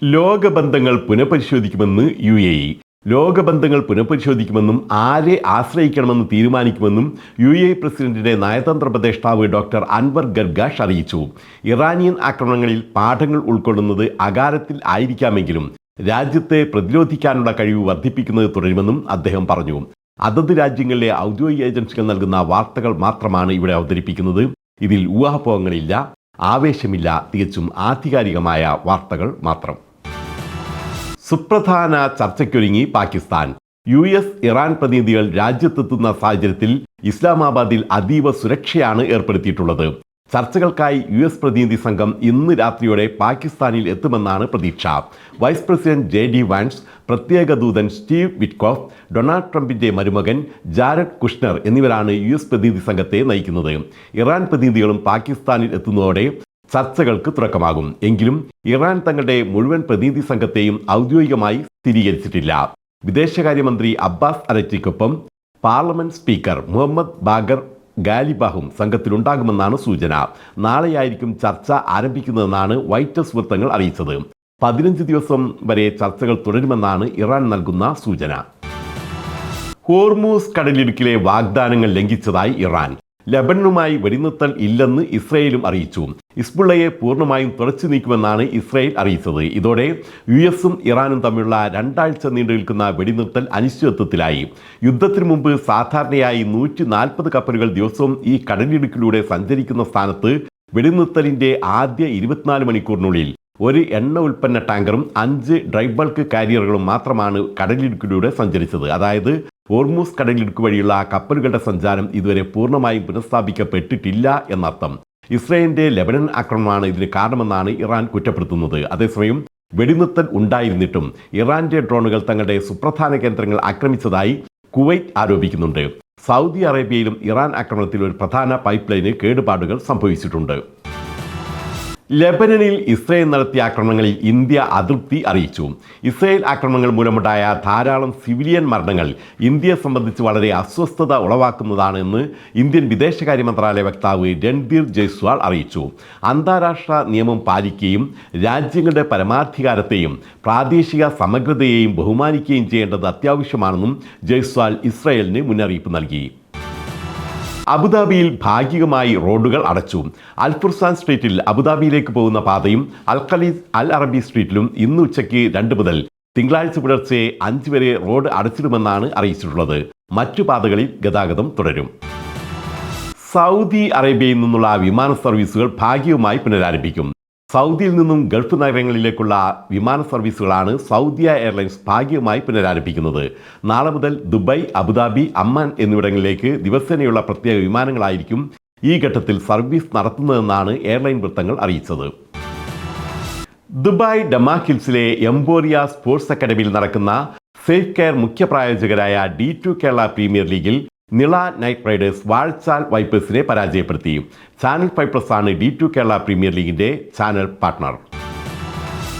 ലോകബന്ധങ്ങൾ പുനഃപരിശോധിക്കുമെന്ന് UAE. ലോകബന്ധങ്ങൾ പുനഃപരിശോധിക്കുമെന്നും ആരെ ആശ്രയിക്കണമെന്ന് തീരുമാനിക്കുമെന്നും UAE പ്രസിഡന്റിന്റെ നയതന്ത്ര ഉപദേഷ്ടാവ് ഡോക്ടർ അൻവർ ഗർഗാഷ് അറിയിച്ചു. ഇറാനിയൻ ആക്രമണങ്ങളിൽ പാഠങ്ങൾ ഉൾക്കൊള്ളുന്നത് അകാലത്തിൽ ആയിരിക്കാമെങ്കിലും രാജ്യത്തെ പ്രതിരോധിക്കാനുള്ള കഴിവ് വർദ്ധിപ്പിക്കുന്നത് തുടരുമെന്നും അദ്ദേഹം പറഞ്ഞു. അതത് രാജ്യങ്ങളിലെ ഔദ്യോഗിക ഏജൻസികൾ നൽകുന്ന വാർത്തകൾ മാത്രമാണ് ഇവിടെ അവതരിപ്പിക്കുന്നത്. ഇതിൽ ഊഹാപോഹങ്ങളില്ല, ആവേശമില്ല, തികച്ചും ആധികാരികമായ വാർത്തകൾ മാത്രം. സുപ്രധാന ചർച്ചയ്ക്കൊരുങ്ങി പാകിസ്ഥാൻ. US ഇറാൻ പ്രതിനിധികൾ രാജ്യത്തെത്തുന്ന സാഹചര്യത്തിൽ ഇസ്ലാമാബാദിൽ അതീവ സുരക്ഷയാണ് ഏർപ്പെടുത്തിയിട്ടുള്ളത്. ചർച്ചകൾക്കായി US പ്രതിനിധി സംഘം ഇന്ന് രാത്രിയോടെ പാകിസ്ഥാനിൽ എത്തുമെന്നാണ് പ്രതീക്ഷ. വൈസ് പ്രസിഡന്റ് JD വാൻസ്, പ്രത്യേക ദൂതൻ സ്റ്റീവ് വിറ്റ്കോഫ്, ഡൊണാൾഡ് ട്രംപിന്റെ മരുമകൻ ജാരഡ് കുഷ്ണർ എന്നിവരാണ് US പ്രതിനിധി സംഘത്തെ നയിക്കുന്നത്. ഇറാൻ പ്രതിനിധികളും പാകിസ്ഥാനിൽ എത്തുന്നതോടെ ചർച്ചകൾക്ക് തുടക്കമാകും. എങ്കിലും ഇറാൻ തങ്ങളുടെ മുഴുവൻ പ്രതിനിധി സംഘത്തെയും ഔദ്യോഗികമായി സ്ഥിരീകരിച്ചിട്ടില്ല. വിദേശകാര്യമന്ത്രി അബ്ബാസ് അരക്ചിക്കൊപ്പം പാർലമെന്റ് സ്പീക്കർ മുഹമ്മദ് ബാഗർ ഗാലിബാഹും സംഘത്തിലുണ്ടാകുമെന്നാണ് സൂചന. നാളെയായിരിക്കും ചർച്ച ആരംഭിക്കുന്നതെന്നാണ് വൈറ്റ് ഹൗസ് വൃത്തങ്ങൾ അറിയിച്ചത്. 15 ദിവസം വരെ ചർച്ചകൾ തുടരുമെന്നാണ് ഇറാൻ നൽകുന്ന സൂചന. ഹോർമൂസ് കടലിടുക്കിലെ വാഗ്ദാനങ്ങൾ ലംഘിച്ചതായി ഇറാൻ. ലെബനനുമായി വെടിനിർത്തൽ ഇല്ലെന്ന് ഇസ്രയേലും അറിയിച്ചു. ഹിസ്ബുള്ളയെ പൂർണ്ണമായും തുടച്ചു നീക്കുമെന്നാണ് ഇസ്രയേൽ അറിയിച്ചത്. ഇതോടെ US-ഉം ഇറാനും തമ്മിലുള്ള 2 ആഴ്ച നീണ്ടു നിൽക്കുന്ന വെടിനിർത്തൽ അനിശ്ചിതത്വത്തിലായി. യുദ്ധത്തിനു മുമ്പ് സാധാരണയായി 140 കപ്പലുകൾ ദിവസവും ഈ കടലിടുക്കിലൂടെ സഞ്ചരിക്കുന്ന സ്ഥാനത്ത് വെടിനിർത്തലിന്റെ ആദ്യ 24 മണിക്കൂറിനുള്ളിൽ ഒരു എണ്ണ ഉൽപ്പന്ന ടാങ്കറും 5 ഡ്രൈ ബൾക്ക് കാരിയറുകളും മാത്രമാണ് കടലിടുക്കിലൂടെ സഞ്ചരിച്ചത്. അതായത് ഹോർമൂസ് കടലിടുക്ക് വഴിയുള്ള കപ്പലുകളുടെ സഞ്ചാരം ഇതുവരെ പൂർണ്ണമായും പുനഃസ്ഥാപിക്കപ്പെട്ടിട്ടില്ല എന്നർത്ഥം. ഇസ്രയേലിന്റെ ലെബനൻ ആക്രമണമാണ് ഇതിന് കാരണമെന്നാണ് ഇറാൻ കുറ്റപ്പെടുത്തുന്നത്. അതേസമയം വെടിനിർത്തൽ ഉണ്ടായിരുന്നിട്ടും ഇറാന്റെ ഡ്രോണുകൾ തങ്ങളുടെ സുപ്രധാന കേന്ദ്രങ്ങൾ ആക്രമിച്ചതായി കുവൈറ്റ് ആരോപിക്കുന്നുണ്ട്. സൗദി അറേബ്യയിലും ഇറാൻ ആക്രമണത്തിൽ ഒരു പ്രധാന പൈപ്പ് ലൈന് കേടുപാടുകൾ സംഭവിച്ചിട്ടുണ്ട്. ലെബനനിൽ ഇസ്രയേൽ നടത്തിയ ആക്രമണങ്ങളിൽ ഇന്ത്യ അതൃപ്തി അറിയിച്ചു. ഇസ്രയേൽ ആക്രമണങ്ങൾ മൂലമുണ്ടായ ധാരാളം സിവിലിയൻ മരണങ്ങൾ ഇന്ത്യയെ സംബന്ധിച്ച് വളരെ അസ്വസ്ഥത ഉളവാക്കുന്നതാണെന്ന് ഇന്ത്യൻ വിദേശകാര്യ മന്ത്രാലയ വക്താവ് രൺധീർ ജയ്സ്വാൾ അറിയിച്ചു. അന്താരാഷ്ട്ര നിയമം പാലിക്കുകയും രാജ്യങ്ങളുടെ പരമാധികാരത്തെയും പ്രാദേശിക സമഗ്രതയെയും ബഹുമാനിക്കുകയും ചെയ്യേണ്ടത് അത്യാവശ്യമാണെന്നും ജയ്സ്വാൾ ഇസ്രയേലിന് മുന്നറിയിപ്പ് നൽകി. അബുദാബിയിൽ ഭാഗികമായി റോഡുകൾ അടച്ചു. അൽഫുർസാൻ സ്ട്രീറ്റിൽ അബുദാബിയിലേക്ക് പോകുന്ന പാതയും അൽഖലീസ് അൽ അറബി സ്ട്രീറ്റിലും ഇന്ന് ഉച്ചയ്ക്ക് 2 മുതൽ തിങ്കളാഴ്ച പുലർച്ചെ 5 വരെ റോഡ് അടച്ചിടുമെന്നാണ് അറിയിച്ചിട്ടുള്ളത്. മറ്റു പാതകളിൽ ഗതാഗതം തുടരും. സൗദി അറേബ്യയിൽ നിന്നുള്ള വിമാന സർവീസുകൾ ഭാഗികമായി പുനരാരംഭിക്കും. സൗദിയിൽ നിന്നും ഗൾഫ് നഗരങ്ങളിലേക്കുള്ള വിമാന സർവീസുകളാണ് സൗദിയ എയർലൈൻസ് ഭാഗികമായി പുനരാരംഭിക്കുന്നത്. നാളെ മുതൽ ദുബായ്, അബുദാബി, അമ്മാൻ എന്നിവിടങ്ങളിലേക്ക് ദിവസേനയുള്ള പ്രത്യേക വിമാനങ്ങളായിരിക്കും ഈ ഘട്ടത്തിൽ സർവീസ് നടത്തുന്നതെന്നാണ് എയർലൈൻ വൃത്തങ്ങൾ അറിയിച്ചത്. ദുബായ് ഡമാക് ഹിൽസിലെ എംപോറിയ സ്പോർട്സ് അക്കാദമിയിൽ നടക്കുന്ന സേഫ് കെയർ മുഖ്യ പ്രായോജകരായ D2 കേരള പ്രീമിയർ ലീഗിൽ നിള നൈറ്റ് റൈഡേഴ്സ് വാഴ്ചാൽ വൈപ്പേഴ്സിനെ പരാജയപ്പെടുത്തി. ചാനൽ 5+ ആണ് D2 കേരള പ്രീമിയർ ലീഗിന്റെ ചാനൽ പാർട്ട്ണർ.